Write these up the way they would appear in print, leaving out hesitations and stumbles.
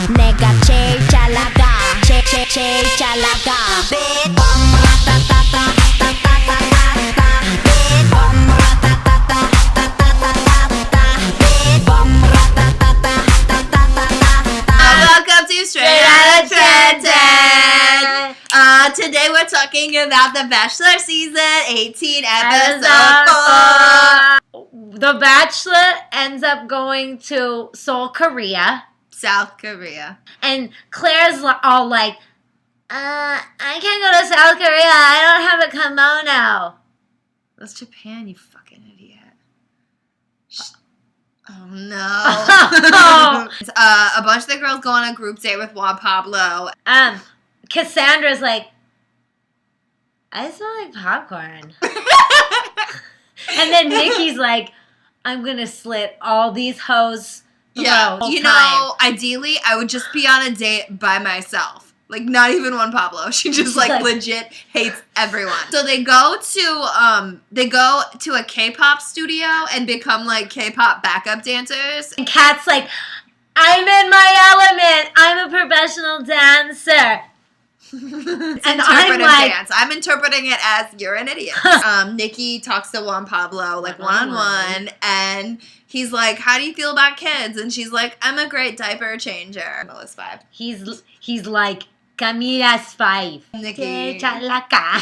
내가 제일 잘 나가 제일 잘 나가 Big Bum 라따따따 따따따따따 Big Bum 라따따따 따따따따따 Big Bum 라따따따 따따따따따 Welcome to Straight Outta Trenton. Today we're talking about the Bachelor season 18 episode 4. The Bachelor ends up going to Seoul, Korea. South Korea. And Claire's all like, I can't go to South Korea. I don't have a kimono. That's Japan, you fucking idiot. Oh no. A bunch of the girls go on a group date with Juan-Pablo. Cassandra's like, I smell like popcorn. And then Nikki's like, I'm going to slit all these hoes' Yeah, throats. you know, ideally, I would just be on a date by myself. Like, not even Juan-Pablo. She just, like, legit hates everyone. So they go to a K-pop studio and become, like, K-pop backup dancers. And Kat's like, I'm in my element. I'm a professional dancer. It's And interpretive I'm like- dance. I'm interpreting it as you're an idiot. Nikki talks to Juan-Pablo, like, one-on-one, and he's like, how do you feel about kids? And she's like, I'm a great diaper changer. Camila's 5. He's like, Camila's 5. Nikki. Chalaca.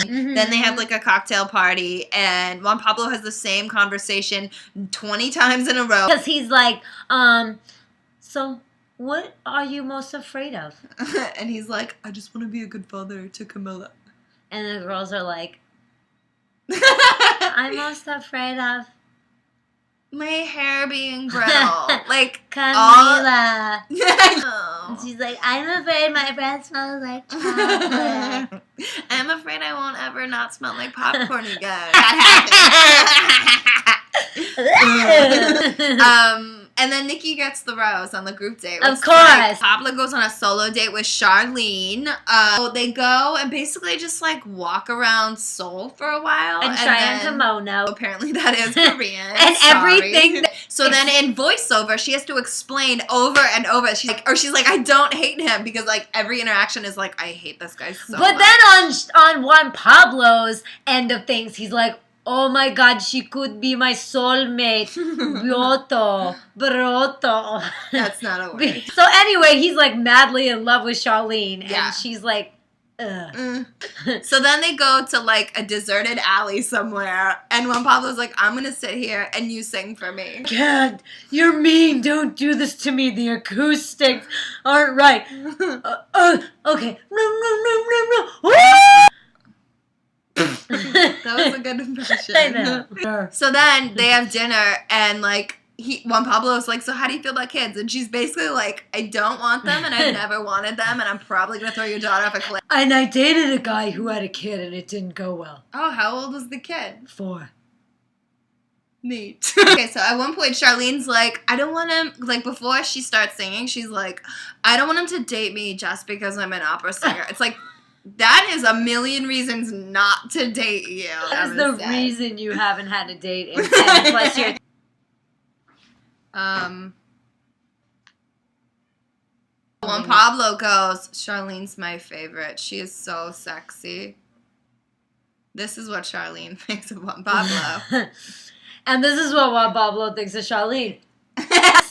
Then they have like a cocktail party, and Juan Pablo has the same conversation 20 times in a row. Because he's like, so what are you most afraid of? And he's like, I just want to be a good father to Camila. And the girls are like, I'm most afraid of My hair being brittle. Like, Camila. Oh. And she's like, I'm afraid my breath smells like chocolate. I'm afraid I won't ever not smell like popcorn again. That happened. And then Nikki gets the rose on the group date. Of course. Pablo goes on a solo date with Charlene. They go and basically just like walk around Seoul for a while. And try on kimono. Apparently that is Korean. And Sorry. everything. So then in voiceover, she has to explain over and over. She's like, I don't hate him, because like every interaction is like, I hate this guy so much. But then on Juan Pablo's end of things, he's like, oh my God, she could be my soulmate. Broto. That's not a word. So anyway, he's like madly in love with Charlene. Yeah. And she's like, ugh. So then they go to like a deserted alley somewhere, and Juan Pablo's like, I'm gonna sit here and you sing for me. God, you're mean. Don't do this to me. The acoustics aren't right. Okay. No. That was a good impression. I know. So then they have dinner, and like Juan Pablo's like, so how do you feel about kids? And she's basically like, I don't want them, and I've never wanted them, and I'm probably gonna throw your daughter off a cliff. And I dated a guy who had a kid, and it didn't go well. Oh, how old was the kid? 4. Neat. Okay, so at one point, Charlene's like, I don't want him, like, before she starts singing, she's like, I don't want him to date me just because I'm an opera singer. It's like, that is a million reasons not to date you. That is the reason you haven't had a date in 10 plus years. Juan Pablo goes, Charlene's my favorite. She is so sexy. This is what Charlene thinks of Juan Pablo. And this is what Juan Pablo thinks of Charlene.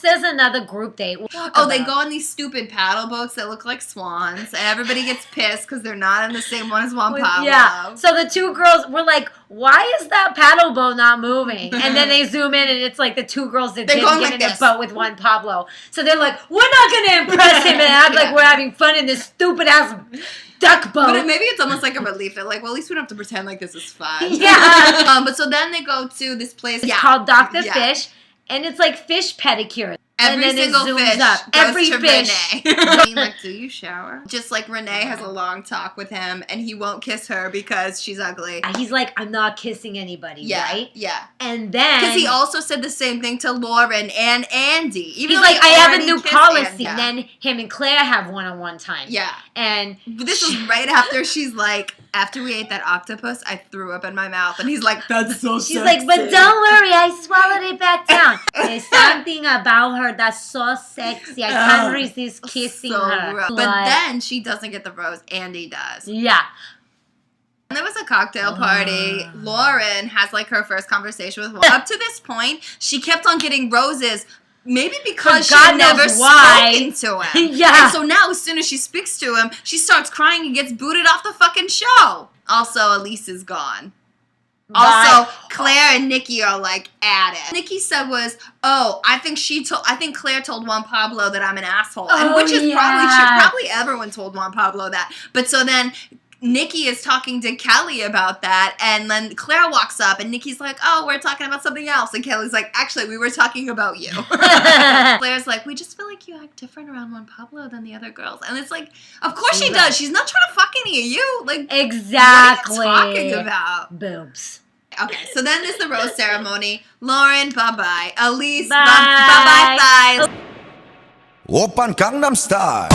There's another group date. Oh, they go on these stupid paddle boats that look like swans, and everybody gets pissed because they're not in the same one as Juan Pablo. Yeah. So the two girls were like, why is that paddle boat not moving? And then they zoom in, and it's like the two girls that didn't get in the boat with Juan Pablo. So they're like, we're not going to impress him and act like we're having fun in this stupid-ass duck boat. But maybe it's almost like a relief. They're like, well, at least we don't have to pretend like this is fun. Yeah. But so then they go to this place. It's called Dr. Fish. And it's like fish pedicure. Every and then single it zooms fish up. goes Every to fish. Renee. Like, do you shower? Just like Renee has a long talk with him, and he won't kiss her because she's ugly. He's like, I'm not kissing anybody, right? Yeah. And then... Because he also said the same thing to Lauren and Andy. He's like, I have a new policy. And then him and Claire have one-on-one time. Yeah. And... This is right after she's like, after we ate that octopus, I threw up in my mouth. And he's like, that's so She's like, but don't worry, I swallowed it back down. There's something about her her. That's so sexy. I can't resist kissing her. Gross. But then she doesn't get the rose. Andy does. Yeah. And there was a cocktail party. Lauren has like her first conversation with Juan. Up to this point, she kept on getting roses. Maybe because she had never spoken to him. Yeah. And so now, as soon as she speaks to him, she starts crying and gets booted off the fucking show. Also, Elise is gone. Also, Claire and Nikki are like at it. Nikki said was, I think Claire told Juan Pablo that I'm an asshole. And which is probably true. Probably everyone told Juan Pablo that. But so then Nikki is talking to Kelly about that, and then Claire walks up, and Nikki's like, we're talking about something else. And Kelly's like, actually, we were talking about you. Claire's like, we just feel like you act different around Juan Pablo than the other girls. And it's like, of course she does. She's not trying to fuck any of you. Like, exactly. What are you talking about? Boobs. Okay, so then there's the rose ceremony. Lauren, bye-bye. Elise, bye-bye thighs. Open Gangnam Style.